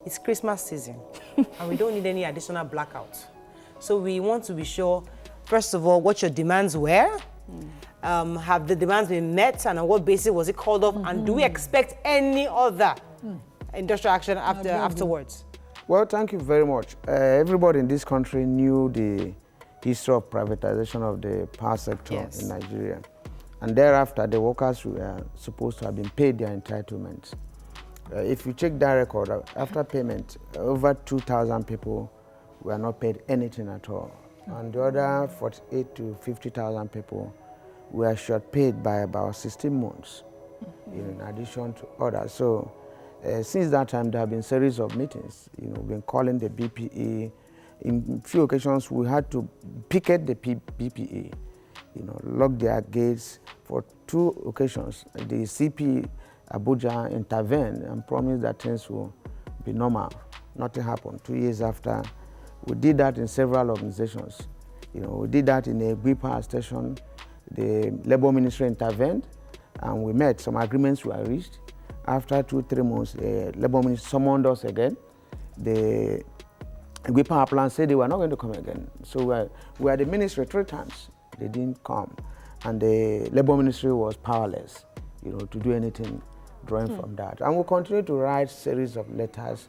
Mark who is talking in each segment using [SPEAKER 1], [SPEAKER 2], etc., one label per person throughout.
[SPEAKER 1] it's Christmas season and we don't need any additional blackout. So we want to be sure, first of all, what your demands were. Have the demands been met, and on what basis was it called off? And do we expect any other industrial action afterwards?
[SPEAKER 2] Well, thank you very much. Everybody in this country knew the history of privatization of the power sector in Nigeria. And thereafter, the workers were supposed to have been paid their entitlements. If you check that record, after payment, over 2,000 people were not paid anything at all. And the other 48 to 50,000 people were short paid by about 16 months, in addition to others. So since that time, there have been a series of meetings. We've been calling the BPE. In few occasions, we had to picket the BPE, lock their gates. For 2 occasions, the CP Abuja intervened and promised that things will be normal. Nothing happened. 2 years after, we did that in several organizations. We did that in a GENCO power station. The Labour Ministry intervened, and we met. Some agreements were reached. After 2-3 months, the Labour Ministry summoned us again. The GENCO power plant said they were not going to come again. So we were at the ministry 3 times. They didn't come. And the Labour Ministry was powerless, to do anything drawing from that. And we'll continue to write series of letters.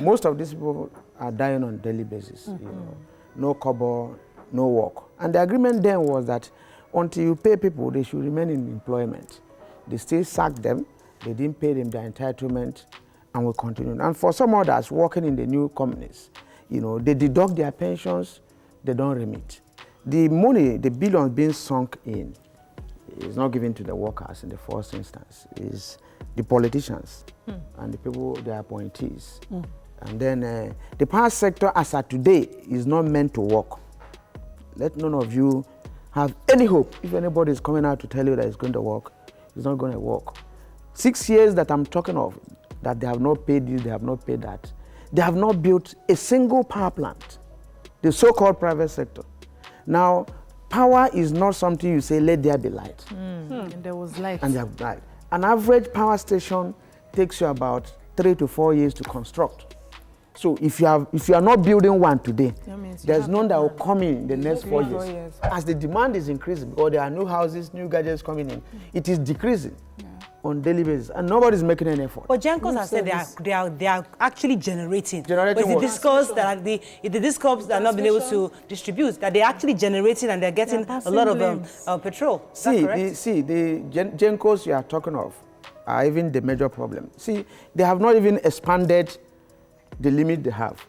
[SPEAKER 2] Most of these people are dying on a daily basis, no kobo, no work. And the agreement then was that until you pay people, they should remain in employment. They still sacked them, they didn't pay them their entitlement, and we continued. And for some others working in the new companies, they deduct their pensions, they don't remit. The money, the billions being sunk in, is not given to the workers in the first instance. It's the politicians and the people, their appointees. And then the power sector as of today is not meant to work. Let none of you have any hope. If anybody is coming out to tell you that it's going to work, it's not going to work. 6 years that I'm talking of, that they have not paid this, they have not paid that. They have not built a single power plant, the so-called private sector. Now, power is not something you say, let there be light.
[SPEAKER 3] And there was light.
[SPEAKER 2] And there was light. An average power station takes you about 3 to 4 years to construct. So if you are not building one today, there's none that will come in the next 4 years. As the demand is increasing, because there are new houses, new gadgets coming in, it is decreasing on a daily basis, and nobody's making any effort.
[SPEAKER 1] But GENCOs have said they are actually generating.
[SPEAKER 2] Generating
[SPEAKER 1] what? It's the discos that are not being able to distribute, that they're actually generating and they're getting a lot of petrol.
[SPEAKER 2] The GENCOs you are talking of are even the major problem. See, they have not even expanded the limit they have.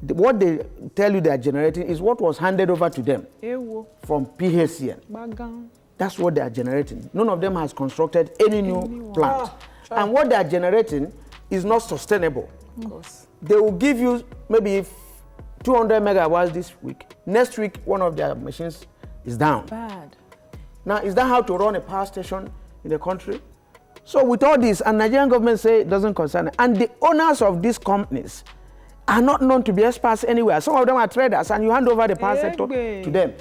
[SPEAKER 2] What they tell you they are generating is what was handed over to them from PHCN. That's what they are generating. None of them has constructed any new plant. And what they are generating is not sustainable. They will give you maybe 200 megawatts this week. Next week, one of their machines is down.
[SPEAKER 3] Bad.
[SPEAKER 2] Now, is that how to run a power station in the country? So with all this, and Nigerian government say it doesn't concern it, and the owners of these companies are not known to be experts anywhere. Some of them are traders, and you hand over the power sector to them.